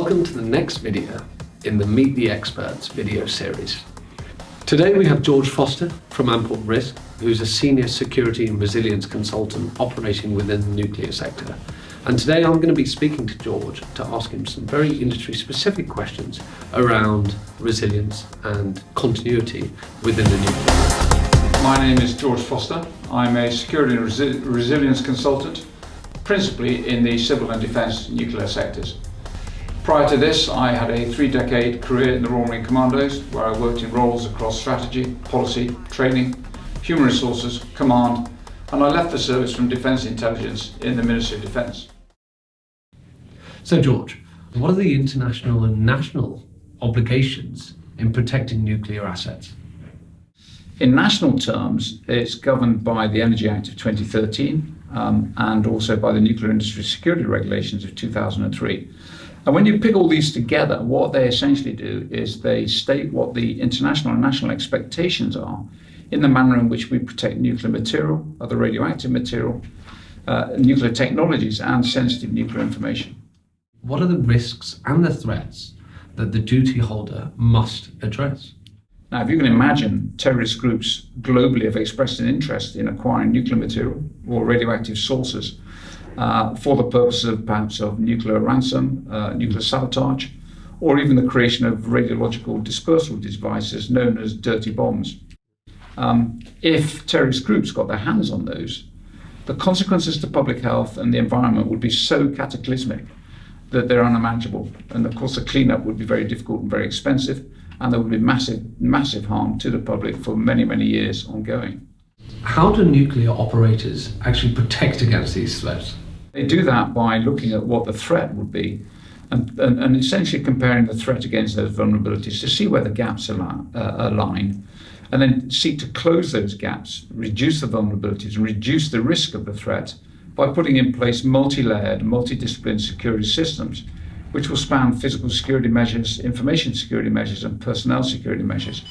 Welcome to the next video in the Meet the Experts video series. Today we have George Foster from Ample Risk, who's a senior security and resilience consultant operating within the nuclear sector. And today I'm going to be speaking to George to ask him some very industry-specific questions around resilience and continuity within the nuclear. My name is George Foster. I'm a security and resilience consultant, principally in the civil and defence nuclear sectors. Prior to this, I had a 3-decade career in the Royal Marine Commandos, where I worked in roles across strategy, policy, training, human resources, command, and I left the service from Defence Intelligence in the Ministry of Defence. So George, what are the international and national obligations in protecting nuclear assets? In national terms, it's governed by the Energy Act of 2013 and also by the Nuclear Industry Security Regulations of 2003. And when you pick all these together, what they essentially do is they state what the international and national expectations are in the manner in which we protect nuclear material, other radioactive material, nuclear technologies, and sensitive nuclear information. What are the risks and the threats that the duty holder must address? Now, if you can imagine, terrorist groups globally have expressed an interest in acquiring nuclear material or radioactive sources for the purpose of perhaps of nuclear ransom, nuclear sabotage, or even the creation of radiological dispersal devices known as dirty bombs. If terrorist groups got their hands on those, the consequences to public health and the environment would be so cataclysmic that they're unmanageable. And of course, the cleanup would be very difficult and very expensive, and there would be massive harm to the public for many, many years ongoing. How do nuclear operators actually protect against these threats? They do that by looking at what the threat would be and essentially comparing the threat against those vulnerabilities to see where the gaps align, and then seek to close those gaps, reduce the vulnerabilities and reduce the risk of the threat by putting in place multi-layered, multidisciplinary security systems which will span physical security measures, information security measures and personnel security measures.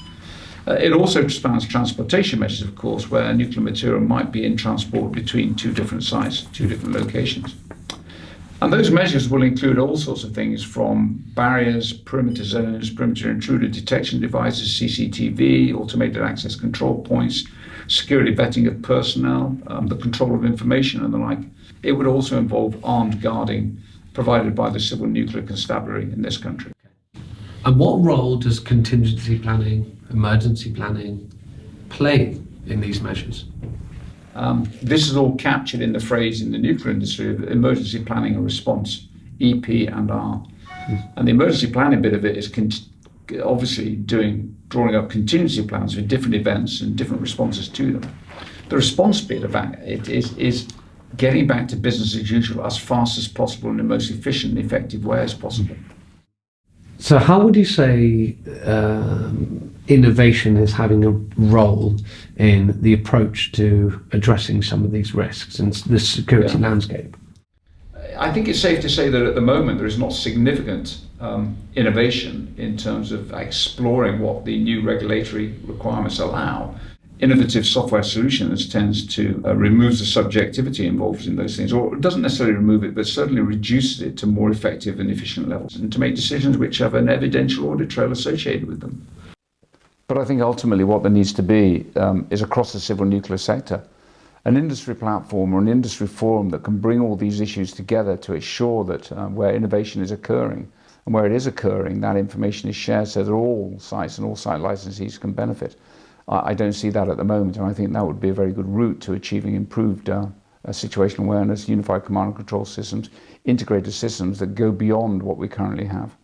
It also spans transportation measures, of course, where nuclear material might be in transport between two different sites, two different locations. And those measures will include all sorts of things from barriers, perimeter zones, perimeter intruder detection devices, CCTV, automated access control points, security vetting of personnel, the control of information and the like. It would also involve armed guarding provided by the Civil Nuclear Constabulary in this country. And what role does contingency planning, emergency planning play in these measures? This is all captured in the phrase in the nuclear industry of emergency planning and response, EP and R. And the emergency planning bit of it is obviously drawing up contingency plans for different events and different responses to them. The response bit of it is getting back to business as usual as fast as possible in the most efficient and effective way as possible. So how would you say innovation is having a role in the approach to addressing some of these risks and the security landscape? I think it's safe to say that at the moment there is not significant innovation in terms of exploring what the new regulatory requirements allow. Innovative software solutions tends to remove the subjectivity involved in those things, or it doesn't necessarily remove it, but certainly reduces it to more effective and efficient levels, and to make decisions which have an evidential audit trail associated with them. But I think ultimately what there needs to be is across the civil nuclear sector, an industry platform or an industry forum that can bring all these issues together to ensure that where innovation is occurring and where it is occurring, that information is shared so that all sites and all site licensees can benefit. I don't see that at the moment, and I think that would be a very good route to achieving improved situational awareness, unified command and control systems, integrated systems that go beyond what we currently have.